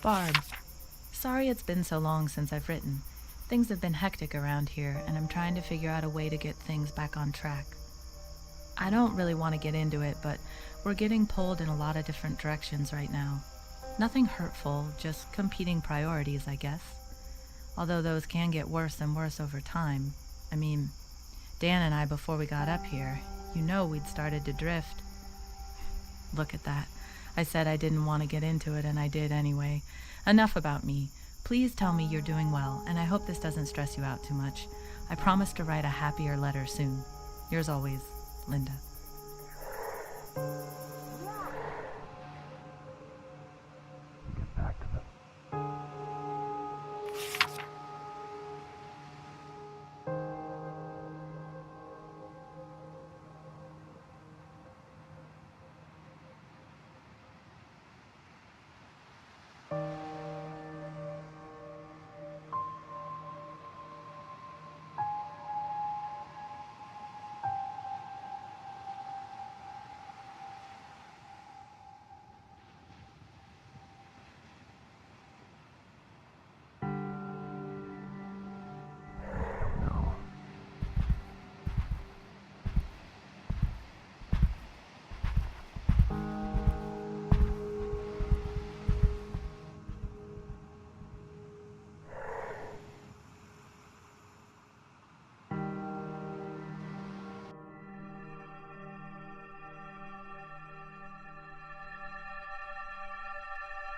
Barb, sorry it's been so long since I've written. Things have been hectic around here, and I'm trying to figure out a way to get things back on track. I don't really want to get into it, but we're getting pulled in a lot of different directions right now. Nothing hurtful, just competing priorities, I guess. Although those can get worse and worse over time. I mean, Dan and I, before we got up here, we'd started to drift. Look at that. I said I didn't want to get into it, and I did anyway. Enough about me. Please tell me you're doing well, and I hope this doesn't stress you out too much. I promise to write a happier letter soon. Yours always, Linda. Get back to them.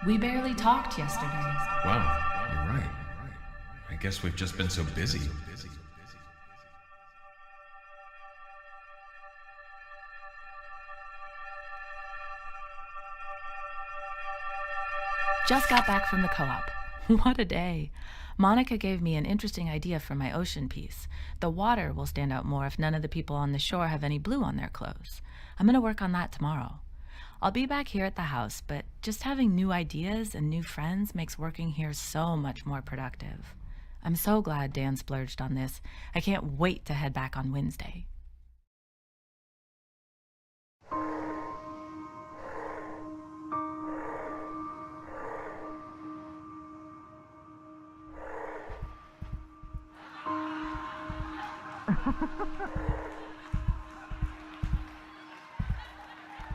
We barely talked yesterday. Wow, you're right. I guess we've just been so busy. Just got back from the co-op. What a day. Monica gave me an interesting idea for my ocean piece. The water will stand out more if none of the people on the shore have any blue on their clothes. I'm going to work on that tomorrow. I'll be back here at the house, but just having new ideas and new friends makes working here so much more productive. I'm so glad Dan splurged on this. I can't wait to head back on Wednesday.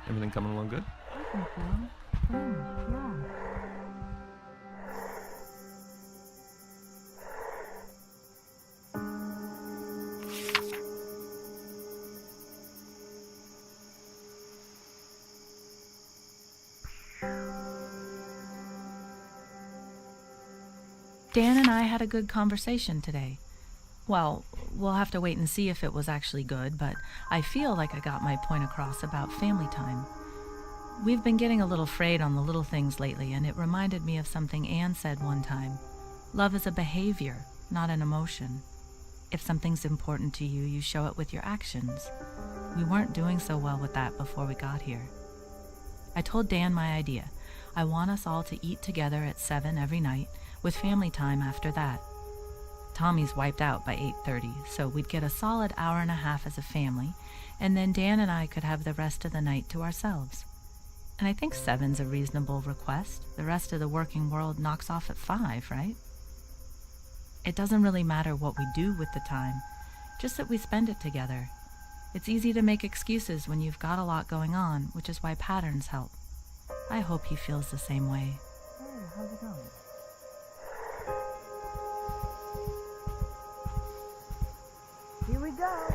Everything coming along good? I think so. Yeah. Dan and I had a good conversation today. Well, we'll have to wait and see if it was actually good, but I feel like I got my point across about family time. We've been getting a little frayed on the little things lately, and it reminded me of something Anne said one time. Love is a behavior, not an emotion. If something's important to you, you show it with your actions. We weren't doing so well with that before we got here. I told Dan my idea. I want us all to eat together at 7 every night, with family time after that. Tommy's wiped out by 8:30, so we'd get a solid hour and a half as a family, and then Dan and I could have the rest of the night to ourselves. And I think 7's a reasonable request. The rest of the working world knocks off at 5, right? It doesn't really matter what we do with the time, just that we spend it together. It's easy to make excuses when you've got a lot going on, which is why patterns help. I hope he feels the same way. Hey, how's it going? Here we go.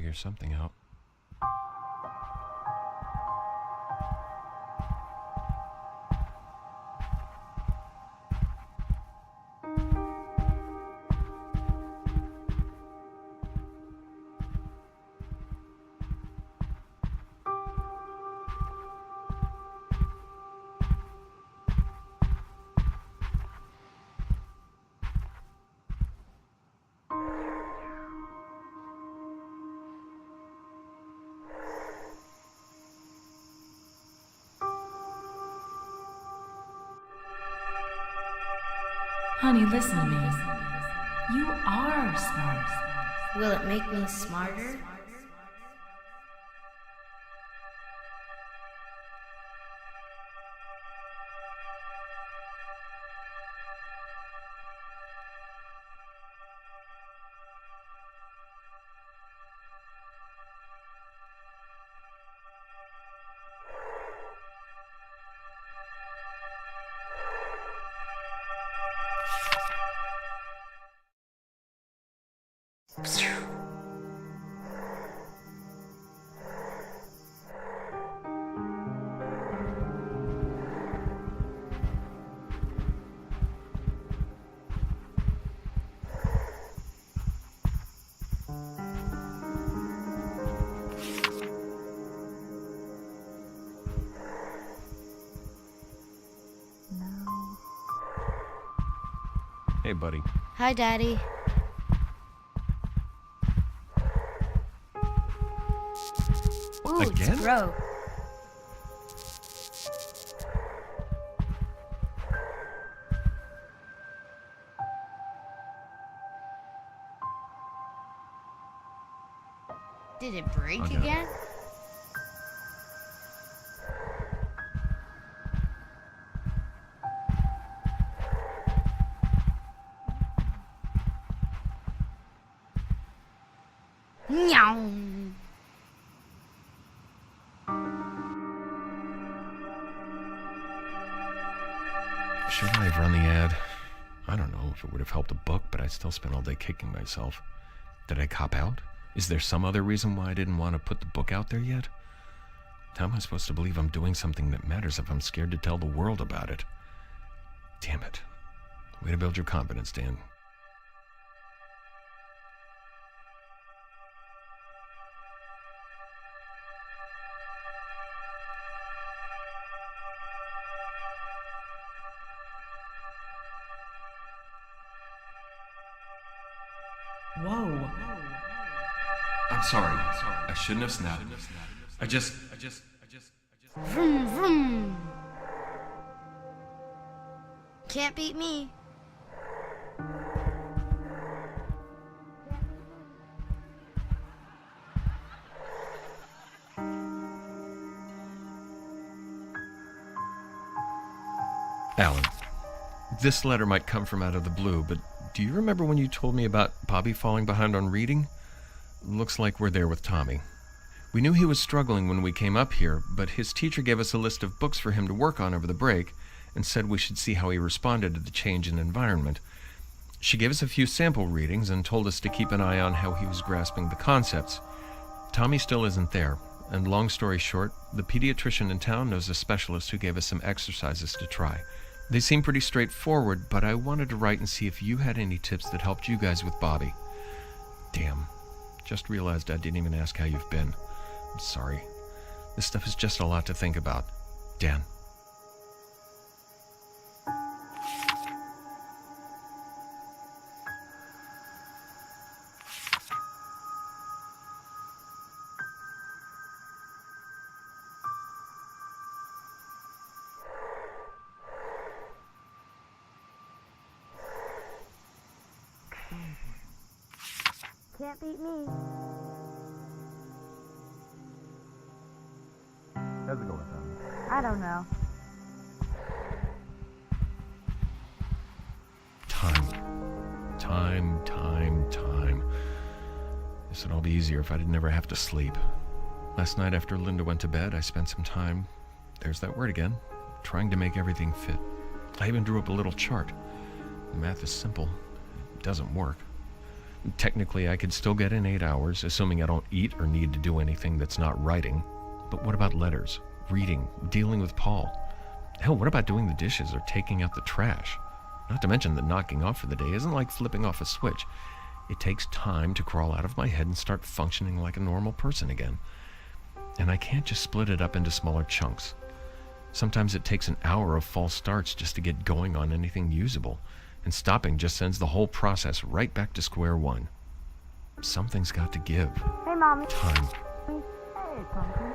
figure something out. Honey, listen to me. You are smart. Will it make me smarter? Hey, buddy. Hi, Daddy. Ooh, Again? it's broke. Did it break Okay. again? Meow. Should I have run the ad? I don't know if it would have helped a book, but I still spent all day kicking myself. Did I cop out? Is there some other reason why I didn't want to put the book out there yet? How am I supposed to believe I'm doing something that matters if I'm scared to tell the world about it? Damn it. Way to build your confidence, Dan. Whoa. I'm sorry. I shouldn't have snapped. I just... Vroom, vroom. Can't beat me. Alan, this letter might come from out of the blue, but do you remember when you told me about Bobby falling behind on reading? Looks like we're there with Tommy. We knew he was struggling when we came up here, but his teacher gave us a list of books for him to work on over the break and said we should see how he responded to the change in environment. She gave us a few sample readings and told us to keep an eye on how he was grasping the concepts. Tommy still isn't there, and long story short, the pediatrician in town knows a specialist who gave us some exercises to try. They seem pretty straightforward, but I wanted to write and see if you had any tips that helped you guys with Bobby. Damn. Just realized I didn't even ask how you've been. I'm sorry. This stuff is just a lot to think about. Dan. Can't beat me. How's it going, Tommy? I don't know. Time. This would all be easier if I didn't ever have to sleep. Last night after Linda went to bed, I spent some time, there's that word again, trying to make everything fit. I even drew up a little chart. The math is simple. It doesn't work. Technically, I could still get in 8 hours, assuming I don't eat or need to do anything that's not writing. But what about letters, reading, dealing with Paul? Hell, what about doing the dishes or taking out the trash? Not to mention that knocking off for the day isn't like flipping off a switch. It takes time to crawl out of my head and start functioning like a normal person again. And I can't just split it up into smaller chunks. Sometimes it takes an hour of false starts just to get going on anything usable, and stopping just sends the whole process right back to square one. Something's got to give. Hey, Mommy. Time. Hey, Pumpkin.